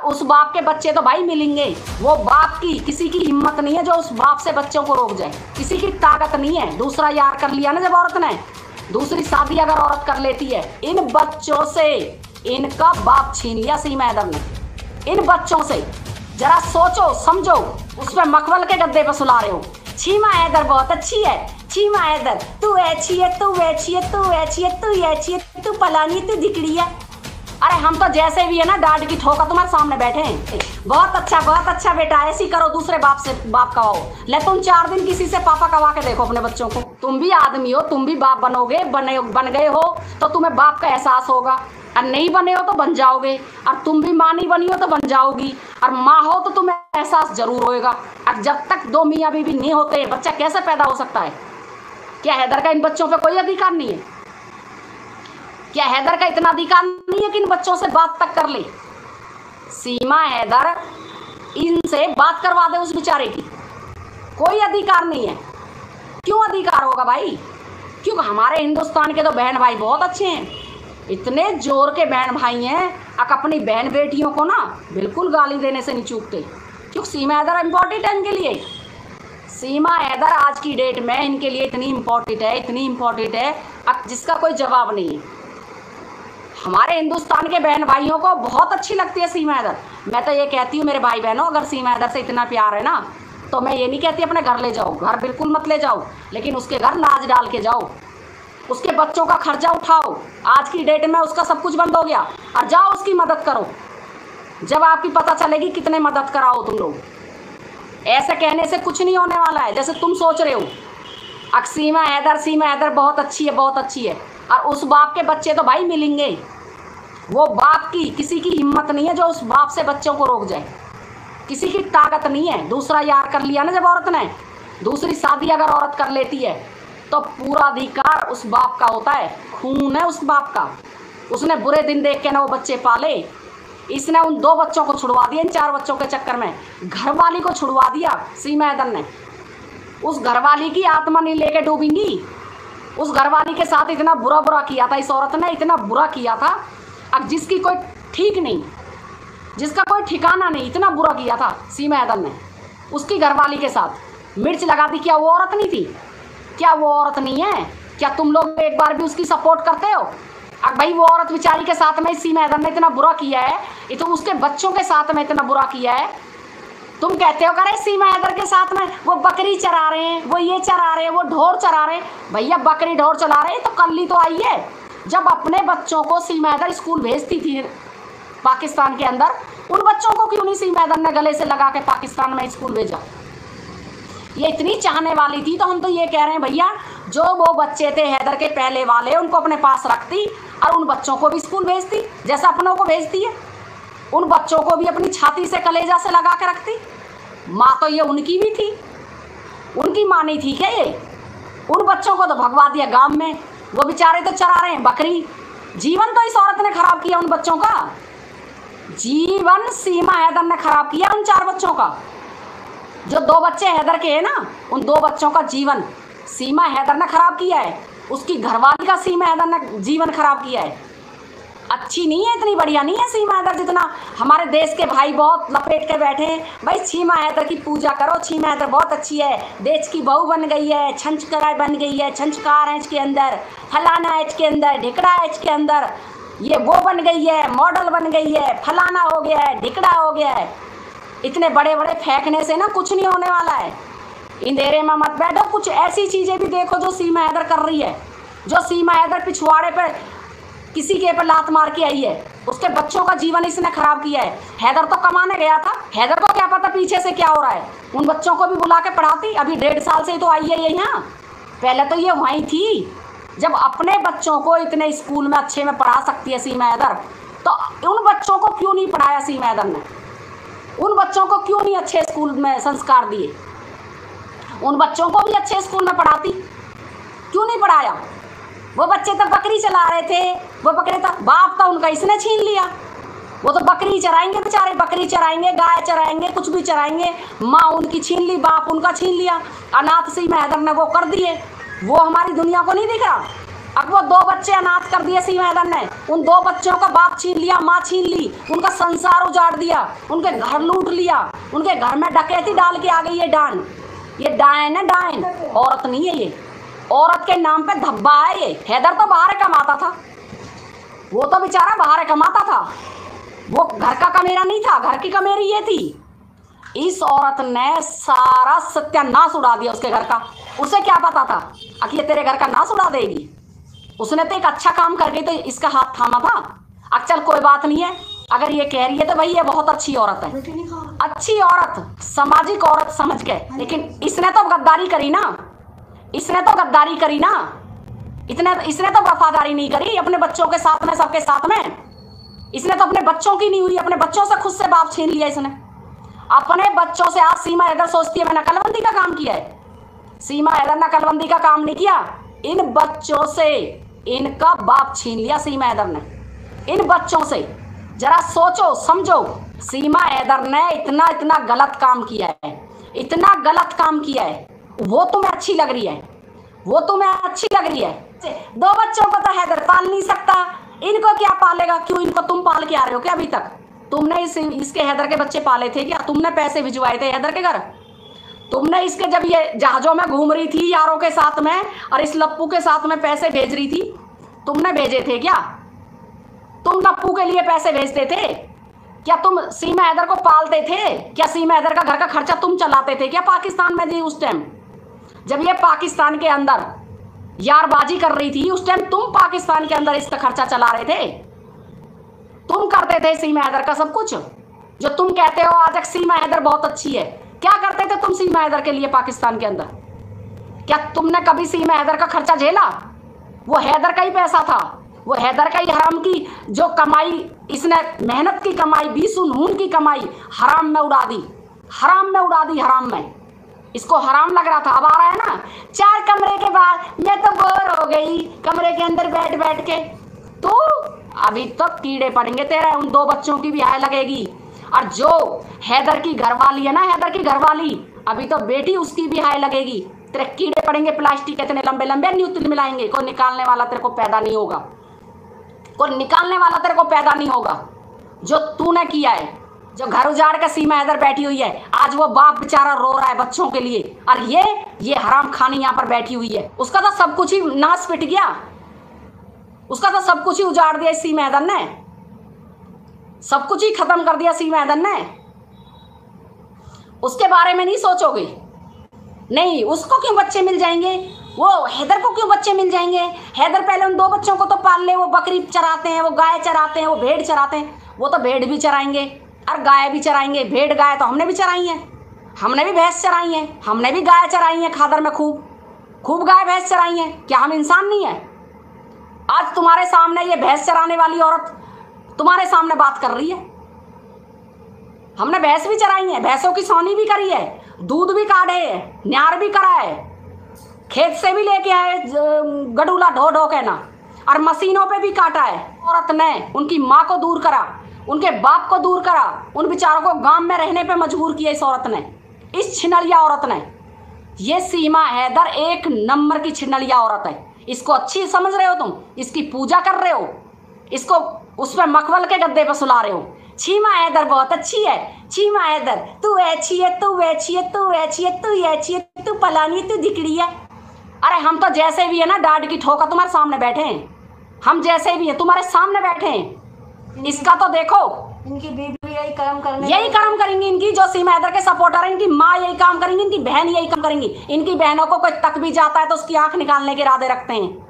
उस बाप के बच्चे तो भाई मिलेंगे। वो बाप की किसी की हिम्मत नहीं है जो उस बाप से बच्चों को रोक जाए, किसी की ताकत नहीं है। दूसरा यार कर लिया ना जब औरत ने, दूसरी शादी अगर औरत कर लेती है, इन बच्चों से इनका बाप छीन लिया सीमा हैदर ने। इन बच्चों से जरा सोचो समझो, उसमें मखमल के गद्दे पर सुला रहे हो। सीमा हैदर बहुत अच्छी है, सीमा हैदर तू अच्छी है, तू अच्छी है, तू अच्छी है, तू अच्छी है, तू पलानी, तू दिखड़ी है। अरे हम तो जैसे भी है ना डांट की ठोका तुम्हारे सामने बैठे हैं। बहुत अच्छा बेटा, ऐसी करो, दूसरे बाप से बाप कवाओ। ले तुम 4 दिन किसी से पापा कवा के देखो अपने बच्चों को। तुम भी आदमी हो, तुम भी बाप बनोगे, बन गए हो तो तुम्हें बाप का एहसास होगा। और नहीं बने हो तो बन जाओगे, और तुम भी माँ नहीं बनी हो तो बन जाओगी, और माँ हो तो तुम्हें एहसास जरूर होएगा। और जब तक 2 मियाँ बीवी नहीं होते बच्चा कैसे पैदा हो सकता है? क्या हैदर का इन बच्चों पर कोई अधिकार नहीं है? क्या हैदर का इतना अधिकार नहीं है कि इन बच्चों से बात तक कर ले? सीमा हैदर इनसे बात करवा दे उस बेचारे की, कोई अधिकार नहीं है। क्यों अधिकार होगा भाई? क्योंकि हमारे हिंदुस्तान के तो बहन भाई बहुत अच्छे हैं, इतने जोर के बहन भाई हैं, अपनी बहन बेटियों को ना बिल्कुल गाली देने से नहीं चूकते। क्योंकि सीमा हैदर इम्पोर्टेंट है इनके लिए। सीमा हैदर आज की डेट में इनके लिए इतनी इम्पोर्टेंट है, इतनी इम्पोर्टेंट है जिसका कोई जवाब नहीं है। हमारे हिंदुस्तान के बहन भाइयों को बहुत अच्छी लगती है सीमा हैदर। मैं तो ये कहती हूँ मेरे भाई बहनों, अगर सीमा हैदर से इतना प्यार है ना, तो मैं ये नहीं कहती अपने घर ले जाओ, घर बिल्कुल मत ले जाओ, लेकिन उसके घर नाच डाल के जाओ, उसके बच्चों का खर्चा उठाओ। आज की डेट में उसका सब कुछ बंद हो गया, और जाओ उसकी मदद करो। जब आपकी पता चलेगी कितने मदद कराओ तुम लोग। ऐसे कहने से कुछ नहीं होने वाला है जैसे तुम सोच रहे हो। सीमा हैदर बहुत अच्छी है, बहुत अच्छी है, और उस बाप के बच्चे तो भाई मिलेंगे। वो बाप की किसी की हिम्मत नहीं है जो उस बाप से बच्चों को रोक जाए, किसी की ताकत नहीं है। दूसरा यार कर लिया ना जब औरत ने, दूसरी शादी अगर औरत कर लेती है तो पूरा अधिकार उस बाप का होता है, खून है उस बाप का। उसने बुरे दिन देख के ना वो बच्चे पाले। इसने उन 2 बच्चों को छुड़वा दिया, इन 4 बच्चों के चक्कर में घरवाली को छुड़वा दिया सीमा हैदर ने। उस घरवाली की आत्मा नहीं लेके डूबेंगी। उस घरवाली के साथ इतना बुरा किया था इस औरत ने, इतना बुरा किया था, अब जिसकी कोई ठीक नहीं, जिसका कोई ठिकाना नहीं, इतना बुरा किया था सीमा हैदर ने उसकी घरवाली के साथ। मिर्च लगा दी। क्या वो औरत नहीं थी? क्या वो औरत नहीं है? क्या तुम लोग एक बार भी उसकी सपोर्ट करते हो? अब भाई वो औरत बेचारी के साथ में सीमा हैदर ने इतना बुरा किया है, ये तो उसके बच्चों के साथ में इतना बुरा किया है। तुम कहते हो करे सीमा हैदर के साथ में वो बकरी चरा रहे हैं, वो ये चरा रहे हैं, वो ढोर चरा रहे हैं। भैया बकरी ढोर चला रहे हैं तो कल ही तो आई है जब अपने बच्चों को सीमा हैदर स्कूल भेजती थी पाकिस्तान के अंदर। उन बच्चों को क्यों नहीं सीमा हैदर ने गले से लगा के पाकिस्तान में स्कूल भेजा? ये इतनी चाहने वाली थी तो हम तो ये कह रहे हैं भैया, जो वो बच्चे थे हैदर के पहले वाले, उनको अपने पास रखती और उन बच्चों को भी स्कूल भेजती जैसा अपनों को भेजती है। उन बच्चों को भी अपनी छाती से कलेजा से लगा के रखती। माँ तो ये उनकी भी थी, उनकी माँ नहीं थी क्या ये? उन बच्चों को तो भगवा दिया गांव में, वो बेचारे तो चरा रहे हैं बकरी। जीवन तो इस औरत ने खराब किया उन बच्चों का, जीवन सीमा हैदर ने खराब किया उन 4 बच्चों का। जो 2 बच्चे हैदर के हैं ना, उन 2 बच्चों का जीवन सीमा हैदर ने खराब किया है। उसकी घरवाली का सीमा हैदर ने जीवन खराब किया है। अच्छी नहीं है, इतनी बढ़िया नहीं है सीमा हैदर जितना हमारे देश के भाई बहुत लपेट के बैठे हैं। भाई सीमा हैदर की पूजा करो, सीमा हैदर बहुत अच्छी है, देश की बहू बन गई है, छंचकार बन गई है, छंचकार है इसके अंदर, फलाना है इसके अंदर, ढिकड़ा है इसके अंदर, ये वो बन गई है, मॉडल बन गई है, फलाना हो गया है, ढिकड़ा हो गया है। इतने बड़े बड़े फेंकने से ना कुछ नहीं होने वाला है। अंधेरे में मत बैठो, कुछ ऐसी चीज़ें भी देखो जो सीमा हैदर कर रही है। जो सीमा हैदर पिछवाड़े पर किसी के पर लात मार के आई है, उसके बच्चों का जीवन इसने खराब किया है। हैदर तो कमाने गया था, हैदर को क्या पता पीछे से क्या हो रहा है। उन बच्चों को भी बुला के पढ़ाती। अभी 1.5 साल से ही तो आई है ये यहाँ, पहले तो ये वहीं थी। जब अपने बच्चों को इतने स्कूल में अच्छे में पढ़ा सकती है सीमा हैदर, तो उन बच्चों को क्यों नहीं पढ़ाया सीमा हैदर ने? उन बच्चों को क्यों नहीं अच्छे स्कूल में संस्कार दिए? उन बच्चों को भी अच्छे स्कूल में पढ़ाती, क्यों नहीं पढ़ाया? वो बच्चे तो बकरी चला रहे थे, वो बकरे तो बाप था उनका इसने छीन लिया। वो तो बकरी चराएंगे बेचारे, बकरी चराएंगे, गाय चराएंगे, कुछ भी चराएंगे। माँ उनकी छीन ली, बाप उनका छीन लिया। अनाथ सीमा हैदर ने वो कर दिए। वो हमारी दुनिया को नहीं दिख रहा। अब वो 2 बच्चे अनाथ कर दिए सीमा हैदर ने। उन 2 बच्चों का बाप छीन लिया, माँ छीन ली, उनका संसार उजाड़ दिया, उनके घर लूट लिया, उनके घर में डकैती डाल के आ गई ये डान। ये डायन है, डायन, औरत नहीं है ये। औरत के नाम पे धब्बा है ये। हैदर तो बाहर कमाता था, वो तो बेचारा बाहर कमाता था, वो घर का कमेरा नहीं था, घर की कमेरी ये थी। इस औरत ने सारा सत्यानाश उड़ा दिया उसके घर का। उसे क्या पता था कि ये तेरे घर का नाश उड़ा देगी। उसने तो एक अच्छा काम करके तो इसका हाथ थामा था। अब चल कोई बात नहीं है, अगर ये कह रही है तो भाई ये बहुत अच्छी औरत है, अच्छी औरत, सामाजिक औरत समझ के। लेकिन इसने तो गद्दारी करी ना, इसने तो गद्दारी करी ना, इसने तो वफादारी नहीं करी अपने बच्चों के साथ में, सबके साथ में। इसने तो अपने बच्चों की नहीं हुई, अपने बच्चों से खुद से बाप छीन लिया इसने अपने बच्चों से। आज सीमा हैदर सोचती है मैंने नकलबंदी का काम किया है। सीमा हैदर नकलबंदी का काम नहीं किया, इन बच्चों से इनका बाप छीन लिया सीमा हैदर ने। इन बच्चों से जरा सोचो समझो, सीमा हैदर ने इतना इतना गलत काम किया है, इतना गलत काम किया है। वो तुम्हें अच्छी लग रही है, वो तुम्हें अच्छी लग रही है। 2 बच्चों को तो हैदर पाल नहीं सकता, इनको क्या पालेगा? क्यों इनको तुम पाल के आ रहे हो क्या? अभी तक तुमने इसके हैदर के बच्चे पाले थे क्या? तुमने पैसे भिजवाए थे हैदर के घर? तुमने इसके जब ये जहाजों में घूम रही थी यारों के साथ में और इस लप्पू के साथ में पैसे भेज रही थी, तुमने भेजे थे क्या? तुम लप्पू के लिए पैसे भेजते थे क्या? तुम सीमा हैदर को पालते थे क्या? सीमा हैदर का घर का खर्चा तुम चलाते थे क्या पाकिस्तान में जी? उस टाइम जब ये पाकिस्तान के अंदर यारबाजी कर रही थी, उस टाइम तुम पाकिस्तान के अंदर इसका खर्चा चला रहे थे, तुम करते थे सीमा हैदर का सब कुछ। जो तुम कहते हो आज सीमा हैदर बहुत अच्छी है, क्या करते थे तुम सीमा हैदर के लिए पाकिस्तान के अंदर? क्या तुमने कभी सीमा हैदर का खर्चा झेला? वो हैदर का ही पैसा था, वो हैदर का ही हराम की जो कमाई, इसने मेहनत की कमाई, 20 नून की कमाई हराम में उड़ा दी, हराम में उड़ा दी, हराम में। इसको हराम लग रहा था। अब आ रहा है ना 4 कमरे के बाद मैं तो बोर हो गई कमरे के अंदर बैठ बैठ के। तो अभी तो कीड़े पड़ेंगे तेरे, उन 2 बच्चों की भी हाय लगेगी। और जो हैदर की घरवाली है ना, हैदर की घरवाली, अभी तो बेटी उसकी भी हाय लगेगी। तेरे कीड़े पड़ेंगे, प्लास्टिक के इतने लंबे लंबे न्यूतन मिलाएंगे, कोई निकालने वाला तेरे को पैदा नहीं होगा, कोई निकालने वाला तेरे को पैदा नहीं होगा। जो तूने किया है, जो घर उजाड़ के सीमा हैदर बैठी हुई है, आज वो बाप बेचारा रो रहा है बच्चों के लिए, और ये हराम खानी यहाँ पर बैठी हुई है। उसका तो सब कुछ ही नाश पिट गया, उसका तो सब कुछ ही उजाड़ दिया सीमा हैदर ने, सब कुछ ही खत्म कर दिया सीमा हैदर ने। उसके बारे में नहीं सोचोगे? नहीं, उसको क्यों बच्चे मिल जाएंगे? वो हैदर को क्यों बच्चे मिल जाएंगे? हैदर पहले उन 2 बच्चों को तो पाल ले। वो बकरी चराते हैं, वो गाय चराते हैं, वो भेड़ चराते हैं। वो तो भेड़ भी चराएंगे और गाय भी चराएंगे। भेड़ गाय तो हमने भी चराई है, हमने भी भैंस चराई है, हमने भी गाय चराई है, खादर में खूब गाय भैंस चराई है। क्या हम इंसान नहीं है? आज तुम्हारे सामने ये भैंस चराने वाली औरत तुम्हारे सामने बात कर रही है। हमने भैंस भी चराई है, भैंसों की सौनी भी करी है, दूध भी काढ़े है, न्यार भी करा है, खेत से भी लेके आए गडूला ढो ढो के ना, और मशीनों पे भी काटा है। औरत ने उनकी माँ को दूर करा, उनके बाप को दूर करा, उन बेचारों को गांव में रहने पे मजबूर किया इस औरत ने, इस छिनलिया औरत ने। ये सीमा हैदर 1 नंबर की छिनलिया औरत है। इसको अच्छी समझ रहे हो तुम, इसकी पूजा कर रहे हो, इसको उस पर मखमल के गद्दे पर सुला रहे हो। सीमा हैदर बहुत अच्छी है, सीमा हैदर तू अच्छी है, तू अच्छी है, तू अच्छी है, तू अच्छी है, तू पलानी, तू दिखड़ी है। अरे हम तो जैसे भी है ना, डांट की ठोका तुम्हारे सामने बैठे हैं, हम जैसे भी है तुम्हारे सामने बैठे हैं। इसका तो देखो, इनकी बीबी यही काम करेंगी, इनकी जो सीमा हैदर के सपोर्टर है, इनकी माँ यही काम करेंगी, इनकी बहन यही काम करेंगी। इनकी बहनों को कोई तक भी जाता है तो उसकी आंख निकालने के इरादे रखते हैं।